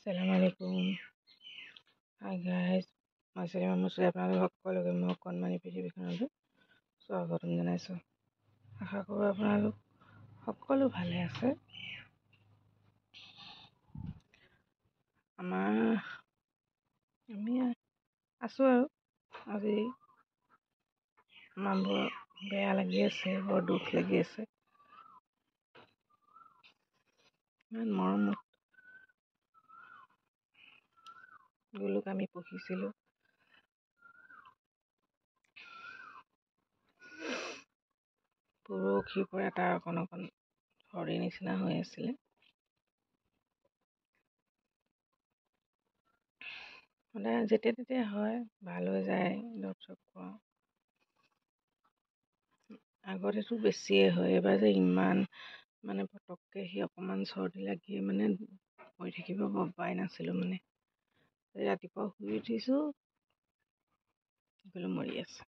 Assalamualaikum. Hi guys. মই আপোনালোক সকলোকে মই অকণমানি পৃথিৱীখনলৈ স্বাগতম জনাইছোঁ। আশা কৰোঁ আপোনালোক সকলো ভালে আছে। আমি আছোঁ আৰু আজি আমাৰ বৰ বেয়া লাগি আছে, বৰ দুখ লাগি আছে। ইমান মৰমত গুলুক আমি পুহিছিলোঁ। পৰহিৰ পৰা তাৰ অকণ শৰীৰ নিচিনা হৈ আছিলে। সদায় যেতিয়া তেতিয়া হয়, ভাল হৈ যায়, দৰৱ চৰব খুৱাওঁ। আগতেতো বেছিয়ে হয়, এইবাৰ যে ইমান পটককৈ সি অকণমান চৰ্দি লাগি হৈ থাকিব পাই নাছিলোঁ। ৰাতিপুৱা শুই উঠিছোঁ, মৰি আছে।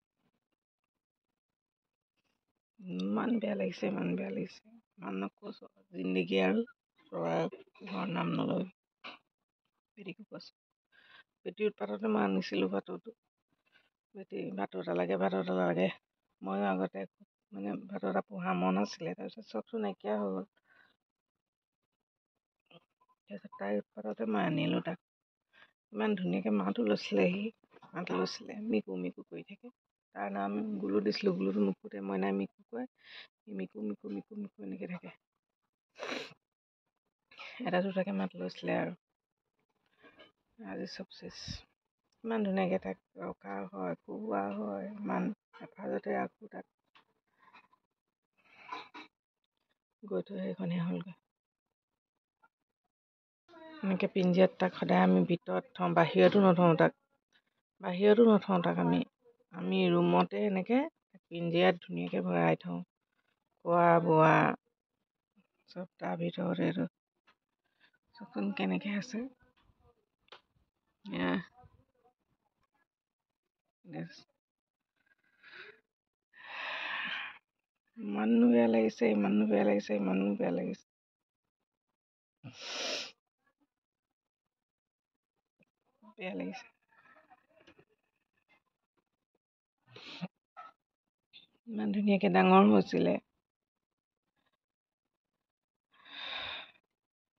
ইমান বেয়া লাগিছে। কৈছোঁ জিন্দগী আৰু চৰাই ঘৰৰ নাম নলয়। বেটিকো কৈছোঁ, বেটিৰ উৎপাততে মই আনিছিলোঁ বেটি ভাতৰ এটা লাগে। ময়ো আগতে ভাতৰ এটা পোহা মন আছিলে, তাৰপিছত চবটো নাইকিয়া হৈ গ'ল। তাৰপিছত তাইৰ উৎপাততে মই আনিলোঁ তাক। ইমান ধুনীয়াকৈ মাতো লৈছিলে, মিকু মিকু কৰি থাকে। তাৰ নাম গুলু দিছিলোঁ। গুলুটো নুফুটে, মইনাই মিকু কয়, মিকু মিকু মিকু মিকু এনেকৈ থাকে। এটা দুটাকৈ মাত লৈছিলে আৰু আজি চব চেছ। ইমান ধুনীয়াকৈ তাক ৰখা হয়, খুওৱা হয়, ইমান এসাজতে ৰাখোঁ তাক। গৈ থৈ সেইখনেই হ'লগৈ। এনেকৈ পিঞ্জিৰাত তাক সদায় আমি ভিতৰত থওঁ, বাহিৰতো নথওঁ তাক। আমি ৰুমতে এনেকৈ পিঞ্জিৰাত ধুনীয়াকৈ ভৰাই থওঁ। খোৱা বোৱা চব তাৰ ভিতৰতে। চোন কেনেকৈ আছে। ইমানো বেয়া লাগিছে। ইমান ধুনীয়াকৈ ডাঙৰ হৈছিলে।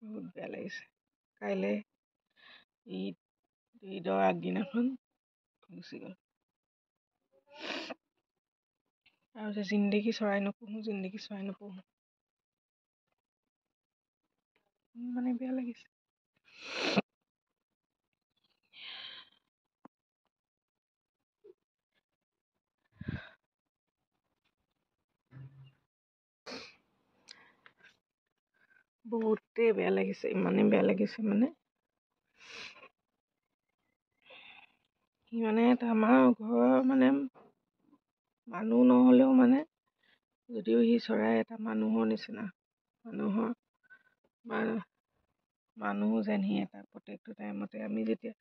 বহুত বেয়া লাগিছে। কাইলৈ ঈদৰ আগদিনাখন গুচি গ'ল। আৰু যে জিন্দগী চৰাই নোপোহোঁ। বেয়া লাগিছে। বহুতেই বেয়া লাগিছে। ইমানেই বেয়া লাগিছে সি আমাৰ ঘৰৰ মানুহ নহ'লেও যদিও সি চৰাই এটা মানুহৰ নিচিনা, মানুহ যেন সি এটা। প্ৰত্যেকটো টাইমতে আমি যেতিয়া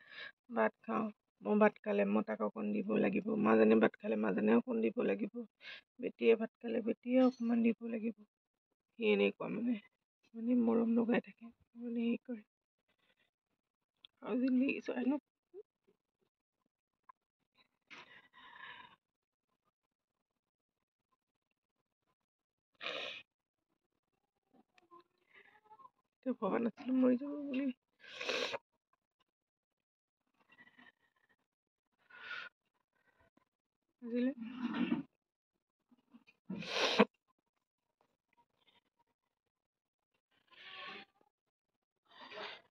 ভাত খাওঁ, মই ভাত খালে মই তাক অকণ দিব লাগিব, মাজনী ভাত খালে মাজনীয়ে অকণ দিব লাগিব, বেটিয়ে ভাত খালে বেটিয়ে অকণমান দিব লাগিব। সি এনেকুৱা মৰম লগাই থাকে, হেৰি কৰে। আৰু জিন্দগী চৰাই ভবা নাছিলোঁ মৰি যাব বুলি। আজিলৈ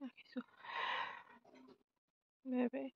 ৰাখিছোঁ। Bye bye.